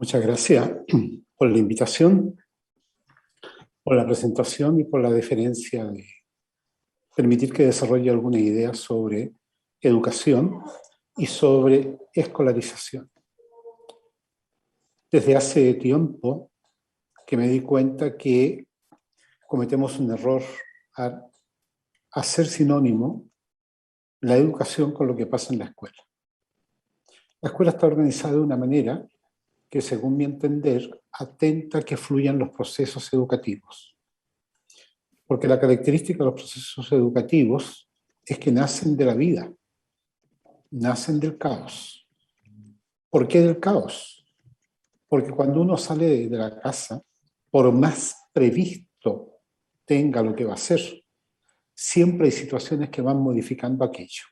Muchas gracias por la invitación, por la presentación y por la deferencia de permitir que desarrolle algunas ideas sobre educación y sobre escolarización. Desde hace tiempo que me di cuenta que cometemos un error al hacer sinónimo la educación con lo que pasa en la escuela. La escuela está organizada de una manera que, según mi entender, atenta a que fluyan los procesos educativos. Porque la característica de los procesos educativos es que nacen de la vida, nacen del caos. ¿Por qué del caos? Porque cuando uno sale de la casa, por más previsto tenga lo que va a hacer, siempre hay situaciones que van modificando aquello.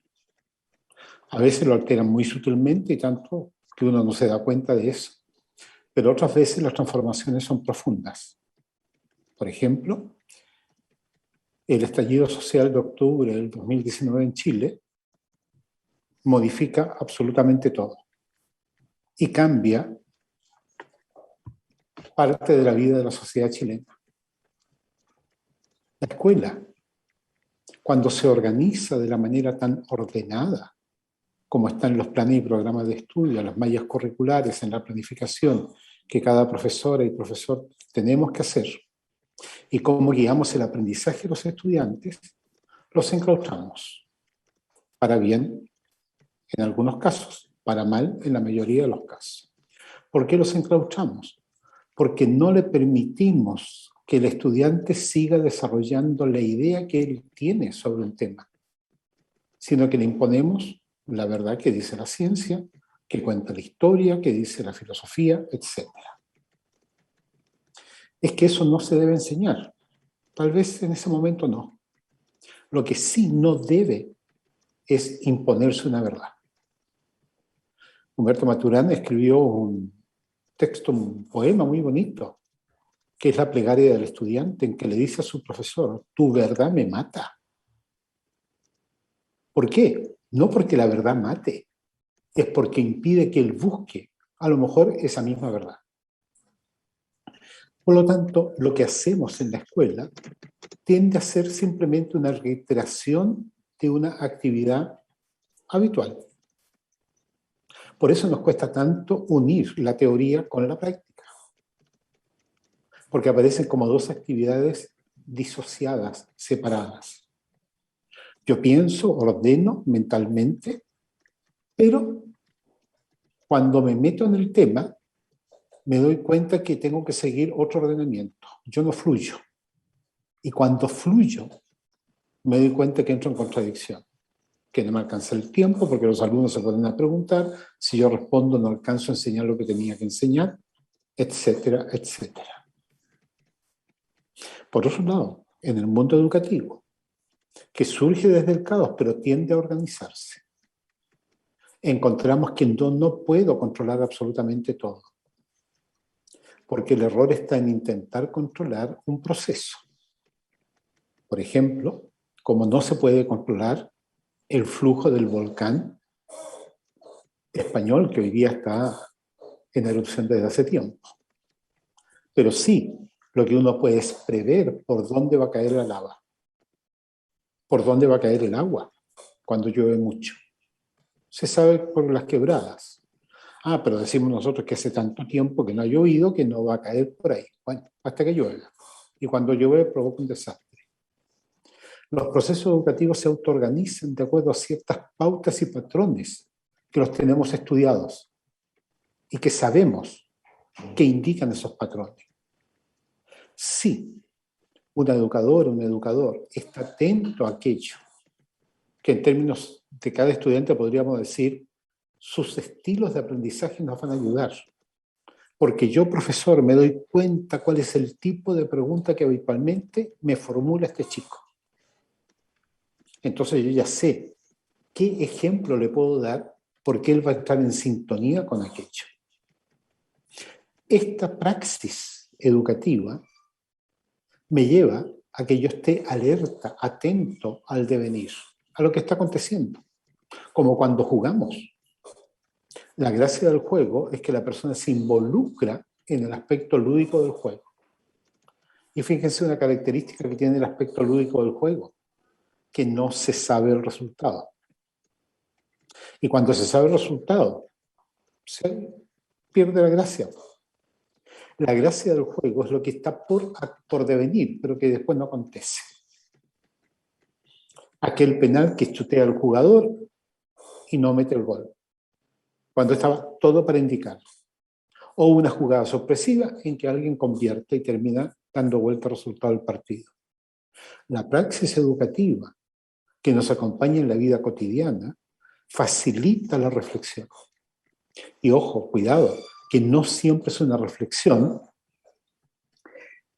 A veces lo alteran muy sutilmente y tanto que uno no se da cuenta de eso. Pero otras veces las transformaciones son profundas. Por ejemplo, el estallido social de octubre del 2019 en Chile modifica absolutamente todo y cambia parte de la vida de la sociedad chilena. La escuela, cuando se organiza de la manera tan ordenada, como están los planes y programas de estudio, las mallas curriculares, en la planificación que cada profesora y profesor tenemos que hacer, y cómo guiamos el aprendizaje de los estudiantes, los enclaustramos. Para bien, en algunos casos, para mal, en la mayoría de los casos. ¿Por qué los enclaustramos? Porque no le permitimos que el estudiante siga desarrollando la idea que él tiene sobre un tema, sino que le imponemos la verdad que dice la ciencia, que cuenta la historia, que dice la filosofía, etc. Es que eso no se debe enseñar. Tal vez en ese momento no. Lo que sí no debe es imponerse una verdad. Humberto Maturana escribió un texto, un poema muy bonito, que es la plegaria del estudiante, en que le dice a su profesor: tu verdad me mata. ¿Por qué? No porque la verdad mate, es porque impide que él busque, a lo mejor, esa misma verdad. Por lo tanto, lo que hacemos en la escuela tiende a ser simplemente una reiteración de una actividad habitual. Por eso nos cuesta tanto unir la teoría con la práctica, porque aparecen como dos actividades disociadas, separadas. Yo pienso, ordeno mentalmente, pero cuando me meto en el tema, me doy cuenta que tengo que seguir otro ordenamiento. Yo no fluyo. Y cuando fluyo, me doy cuenta que entro en contradicción, que no me alcanza el tiempo porque los alumnos se ponen a preguntar, si yo respondo no alcanzo a enseñar lo que tenía que enseñar, etcétera, etcétera. Por otro lado, en el mundo educativo, que surge desde el caos pero tiende a organizarse, encontramos que no puedo controlar absolutamente todo, porque el error está en intentar controlar un proceso. Por ejemplo, como no se puede controlar el flujo del volcán español, que hoy día está en erupción desde hace tiempo. Pero sí, lo que uno puede es prever por dónde va a caer la lava, por dónde va a caer el agua cuando llueve mucho. Se sabe por las quebradas. Ah, pero decimos nosotros que hace tanto tiempo que no ha llovido que no va a caer por ahí. Bueno, hasta que llueva. Y cuando llueve provoca un desastre. Los procesos educativos se autoorganizan de acuerdo a ciertas pautas y patrones que los tenemos estudiados y que sabemos que indican esos patrones. Si una educadora, un educador está atento a aquello que en términos de cada estudiante podríamos decir, sus estilos de aprendizaje nos van a ayudar. Porque yo, profesor, me doy cuenta cuál es el tipo de pregunta que habitualmente me formula este chico. Entonces yo ya sé qué ejemplo le puedo dar porque él va a estar en sintonía con aquello. Esta praxis educativa me lleva a que yo esté alerta, atento al devenir, a lo que está aconteciendo, como cuando jugamos. La gracia del juego es que la persona se involucra en el aspecto lúdico del juego. Y fíjense una característica que tiene el aspecto lúdico del juego, que no se sabe el resultado. Y cuando se sabe el resultado, se pierde la gracia. La gracia del juego es lo que está por devenir, pero que después no acontece. Aquel penal que chutea al jugador y no mete el gol, cuando estaba todo para indicar. O una jugada sorpresiva en que alguien convierte y termina dando vuelta al resultado del partido. La praxis educativa que nos acompaña en la vida cotidiana facilita la reflexión. Y ojo, cuidado, que no siempre es una reflexión,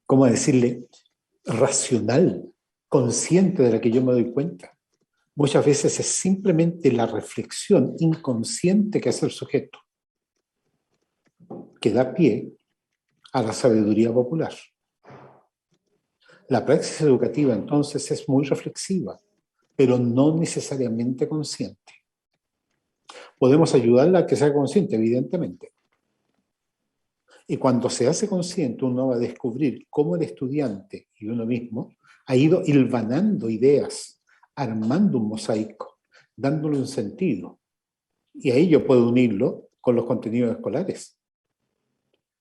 ¿cómo decirle?, racional, consciente de la que yo me doy cuenta. Muchas veces es simplemente la reflexión inconsciente que hace el sujeto, que da pie a la sabiduría popular. La praxis educativa entonces es muy reflexiva, pero no necesariamente consciente. Podemos ayudarla a que sea consciente, evidentemente. Y cuando se hace consciente, uno va a descubrir cómo el estudiante y uno mismo ha ido hilvanando ideas, armando un mosaico, dándole un sentido. Y ahí yo puedo unirlo con los contenidos escolares.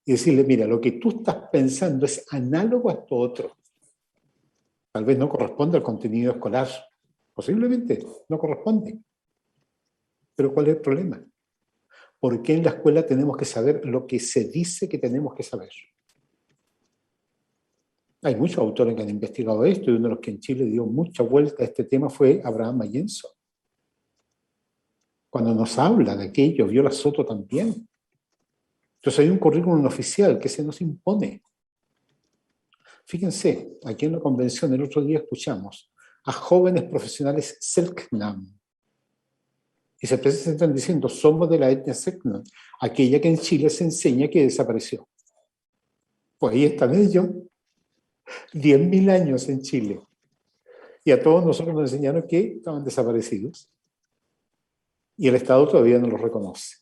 Y decirle, mira, lo que tú estás pensando es análogo a esto otro. Tal vez no corresponde al contenido escolar. Posiblemente no corresponde. Pero ¿cuál es el problema? ¿Por qué en la escuela tenemos que saber lo que se dice que tenemos que saber? Hay muchos autores que han investigado esto y uno de los que en Chile dio mucha vuelta a este tema fue Abraham Mayenzo. Cuando nos habla de aquello, Viola Soto también. Entonces hay un currículum oficial que se nos impone. Fíjense, aquí en la convención el otro día escuchamos a jóvenes profesionales Selknam y se presentan diciendo, somos de la etnia Selknam, aquella que en Chile se enseña que desapareció. Pues ahí están ellos, 10.000 años en Chile. Y a todos nosotros nos enseñaron que estaban desaparecidos. Y el Estado todavía no los reconoce.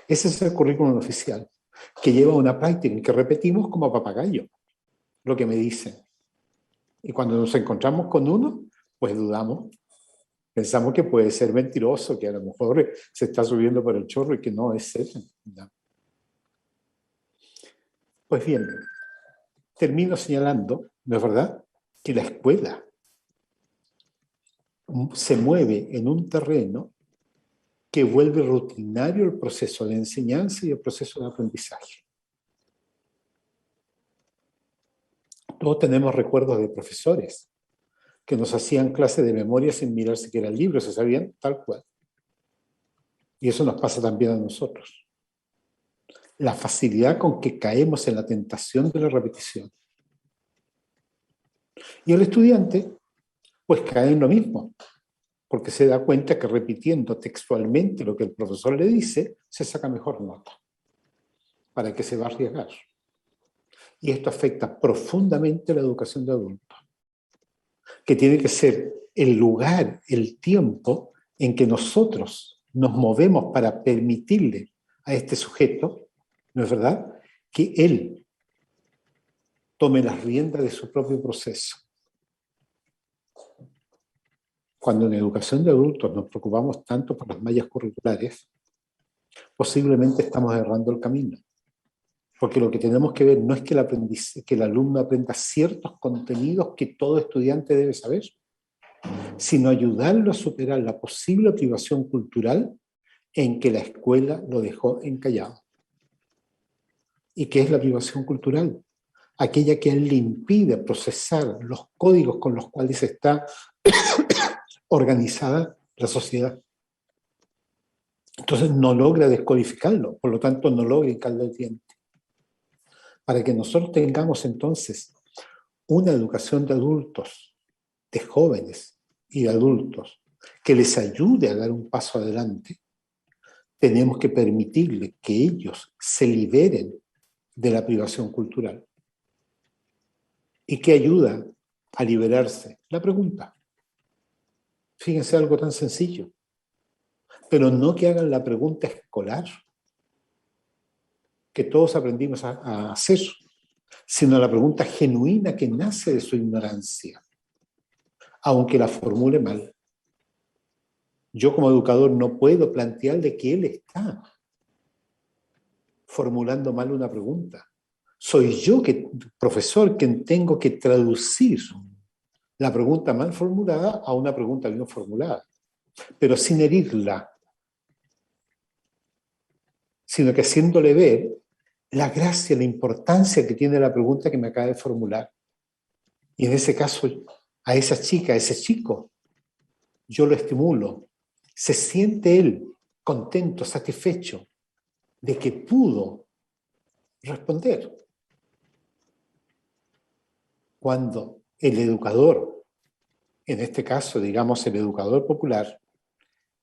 Ese es el currículum oficial, que lleva una práctica que repetimos como papagayo, lo que me dicen. Y cuando nos encontramos con uno, pues dudamos. Pensamos que puede ser mentiroso, que a lo mejor se está subiendo por el chorro y que no es él. No. Pues bien, termino señalando, ¿no es verdad?, que la escuela se mueve en un terreno que vuelve rutinario el proceso de enseñanza y el proceso de aprendizaje. Todos tenemos recuerdos de profesores que nos hacían clases de memoria sin mirar siquiera el libro, se sabían tal cual. Y eso nos pasa también a nosotros. La facilidad con que caemos en la tentación de la repetición. Y el estudiante, pues cae en lo mismo, porque se da cuenta que repitiendo textualmente lo que el profesor le dice, se saca mejor nota. ¿Para qué se va a arriesgar? Y esto afecta profundamente la educación de adultos, que tiene que ser el lugar, el tiempo en que nosotros nos movemos para permitirle a este sujeto, ¿no es verdad?, que él tome las riendas de su propio proceso. Cuando en educación de adultos nos preocupamos tanto por las mallas curriculares, posiblemente estamos errando el camino. Porque lo que tenemos que ver no es que el alumno aprenda ciertos contenidos que todo estudiante debe saber, sino ayudarlo a superar la posible privación cultural en que la escuela lo dejó encallado. ¿Y qué es la privación cultural? Aquella que a él le impide procesar los códigos con los cuales está organizada la sociedad. Entonces no logra descodificarlo, por lo tanto no logra hincarle el diente. Para que nosotros tengamos entonces una educación de adultos, de jóvenes y de adultos, que les ayude a dar un paso adelante, tenemos que permitirles que ellos se liberen de la privación cultural. ¿Y qué ayuda a liberarse? La pregunta. Fíjense, algo tan sencillo. Pero no que hagan la pregunta escolar, que todos aprendimos a hacer, sino la pregunta genuina que nace de su ignorancia, aunque la formule mal. Yo como educador no puedo plantearle que él está formulando mal una pregunta. Soy yo, profesor, quien tengo que traducir la pregunta mal formulada a una pregunta bien formulada, pero sin herirla, sino que haciéndole ver la gracia, la importancia que tiene la pregunta que me acaba de formular. Y en ese caso, a esa chica, a ese chico, yo lo estimulo. Se siente él contento, satisfecho de que pudo responder. Cuando el educador, en este caso, digamos, el educador popular,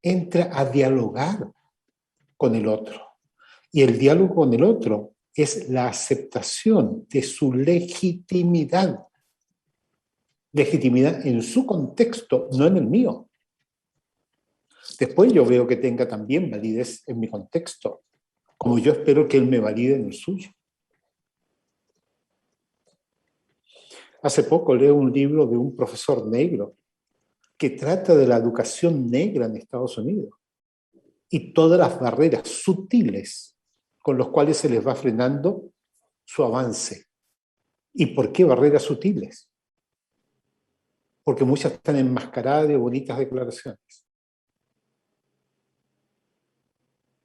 entra a dialogar con el otro. Y el diálogo con el otro es la aceptación de su legitimidad. Legitimidad en su contexto, no en el mío. Después yo veo que tenga también validez en mi contexto, como yo espero que él me valide en el suyo. Hace poco leo un libro de un profesor negro que trata de la educación negra en Estados Unidos y todas las barreras sutiles con las cuales se les va frenando su avance. ¿Y por qué barreras sutiles? Porque muchas están enmascaradas de bonitas declaraciones.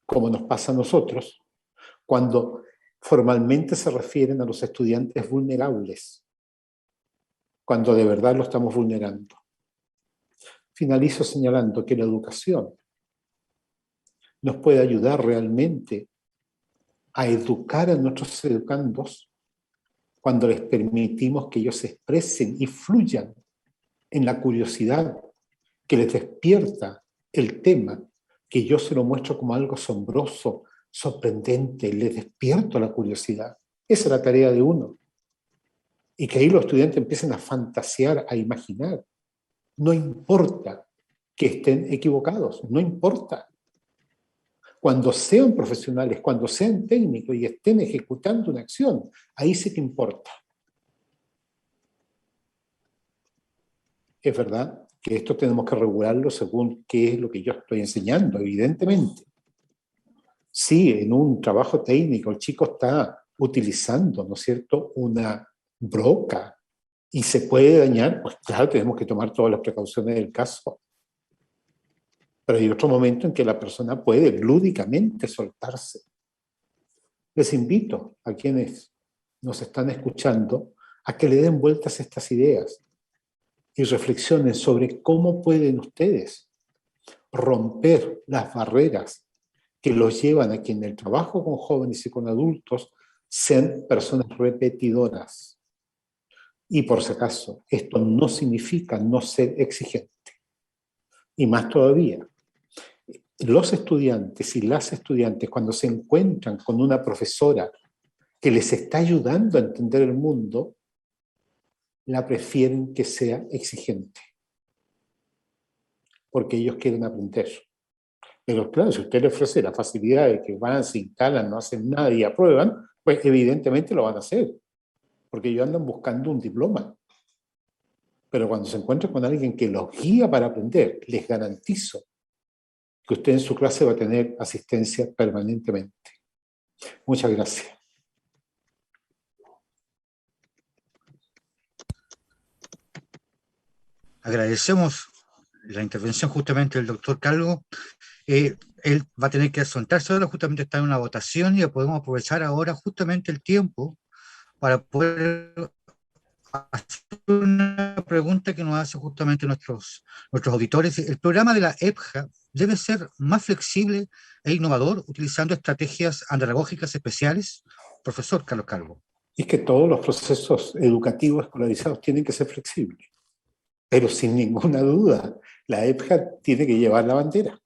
Como nos pasa a nosotros, cuando formalmente se refieren a los estudiantes vulnerables, cuando de verdad lo estamos vulnerando. Finalizo señalando que la educación nos puede ayudar realmente a educar a nuestros educandos cuando les permitimos que ellos se expresen y fluyan en la curiosidad que les despierta el tema, que yo se lo muestro como algo asombroso, sorprendente, les despierto la curiosidad. Esa es la tarea de uno. Y que ahí los estudiantes empiecen a fantasear, a imaginar. No importa que estén equivocados, no importa. Cuando sean profesionales, cuando sean técnicos y estén ejecutando una acción, ahí sí que importa. Es verdad que esto tenemos que regularlo según qué es lo que yo estoy enseñando, evidentemente. Si en un trabajo técnico el chico está utilizando, ¿no es cierto?, una broca y se puede dañar, pues claro, tenemos que tomar todas las precauciones del caso. Pero hay otro momento en que la persona puede lúdicamente soltarse. Les invito a quienes nos están escuchando a que le den vueltas a estas ideas y reflexionen sobre cómo pueden ustedes romper las barreras que los llevan a que en el trabajo con jóvenes y con adultos sean personas repetidoras. Y por si acaso, esto no significa no ser exigente. Y más todavía, los estudiantes y las estudiantes cuando se encuentran con una profesora que les está ayudando a entender el mundo, la prefieren que sea exigente, porque ellos quieren aprender. Pero claro, si usted le ofrece la facilidad de que van, se instalan, no hacen nada y aprueban, pues evidentemente lo van a hacer, porque ellos andan buscando un diploma. Pero cuando se encuentran con alguien que los guía para aprender, les garantizo que usted en su clase va a tener asistencia permanentemente. Muchas gracias. Agradecemos la intervención justamente del doctor Calvo. Él va a tener que asentarse ahora, justamente está en una votación y podemos aprovechar ahora justamente el tiempo para poder hacer una pregunta que nos hacen justamente nuestros auditores. El programa de la EPJA debe ser más flexible e innovador utilizando estrategias andragógicas especiales. Profesor Carlos Calvo. Es que todos los procesos educativos escolarizados tienen que ser flexibles, pero sin ninguna duda, la EPJA tiene que llevar la bandera.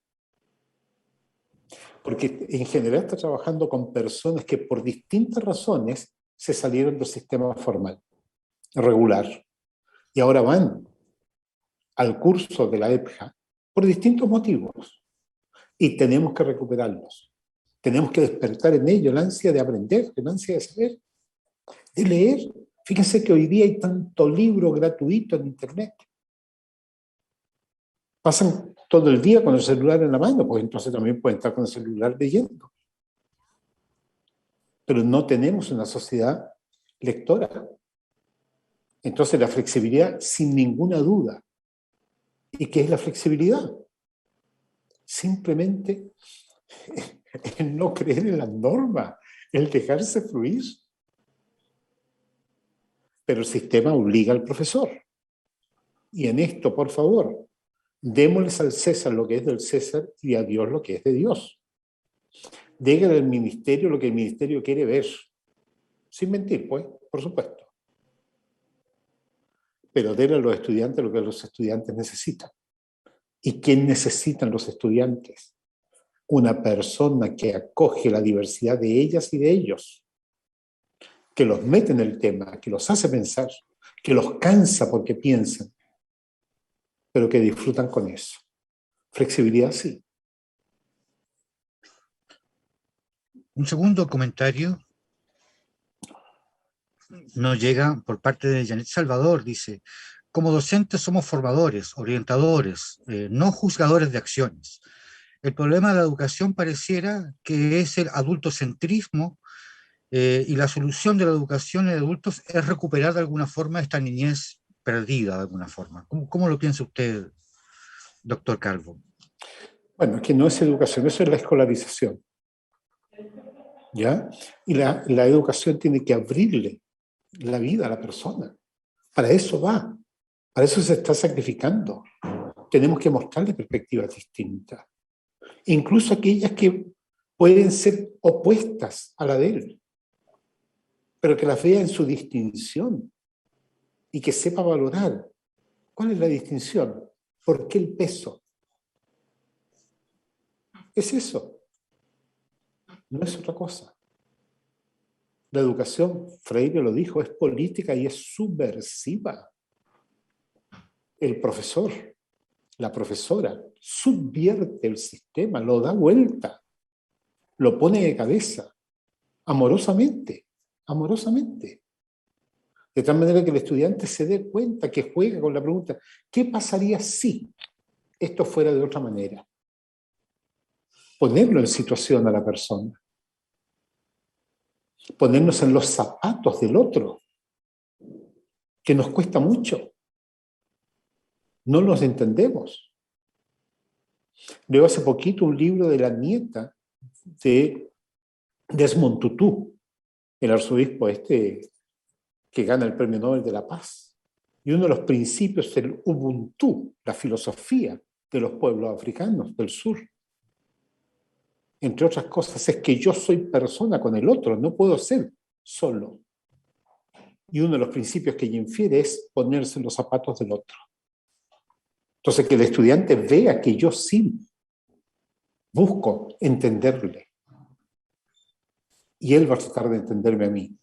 Porque en general está trabajando con personas que por distintas razones se salieron del sistema formal, regular, y ahora van al curso de la EPJA por distintos motivos, y tenemos que recuperarlos. Tenemos que despertar en ello la ansia de aprender, la ansia de saber, de leer. Fíjense que hoy día hay tanto libro gratuito en Internet. Pasan todo el día con el celular en la mano, pues entonces también pueden estar con el celular leyendo. Pero no tenemos una sociedad lectora. Entonces la flexibilidad, sin ninguna duda. ¿Y qué es la flexibilidad? Simplemente el no creer en las normas, el dejarse fluir. Pero el sistema obliga al profesor. Y en esto, por favor, démosles al César lo que es del César y a Dios lo que es de Dios. Déjenle al ministerio lo que el ministerio quiere ver. Sin mentir, pues, por supuesto. Pero denle a los estudiantes lo que los estudiantes necesitan. ¿Y qué necesitan los estudiantes? Una persona que acoge la diversidad de ellas y de ellos, que los mete en el tema, que los hace pensar, que los cansa porque piensan, pero que disfrutan con eso. Flexibilidad, sí. Un segundo comentario nos llega por parte de Janet Salvador, dice: como docentes somos formadores, orientadores, no juzgadores de acciones. El problema de la educación pareciera que es el adultocentrismo, y la solución de la educación de adultos es recuperar de alguna forma esta niñez perdida de alguna forma. ¿Cómo lo piensa usted, doctor Calvo? Bueno, es que no es educación, eso es la escolarización. ¿Ya? Y la educación tiene que abrirle la vida a la persona. Para eso va. Para eso se está sacrificando. Tenemos que mostrarle perspectivas distintas. Incluso aquellas que pueden ser opuestas a la de él, pero que las vea en su distinción y que sepa valorar. ¿Cuál es la distinción? ¿Por qué el peso? Es eso. No es otra cosa. La educación, Freire lo dijo, es política y es subversiva. El profesor, la profesora, subvierte el sistema, lo da vuelta, lo pone de cabeza, amorosamente, amorosamente. De tal manera que el estudiante se dé cuenta, que juega con la pregunta, ¿qué pasaría si esto fuera de otra manera? Ponerlo en situación a la persona. Ponernos en los zapatos del otro, que nos cuesta mucho. No los entendemos. Leo hace poquito un libro de la nieta de Desmond Tutu, el arzobispo que gana el Premio Nobel de la Paz. Y uno de los principios del Ubuntu, la filosofía de los pueblos africanos del sur, entre otras cosas, es que yo soy persona con el otro, no puedo ser solo. Y uno de los principios que ella infiere es ponerse en los zapatos del otro. Entonces, que el estudiante vea que yo sí busco entenderle. Y él va a tratar de entenderme a mí.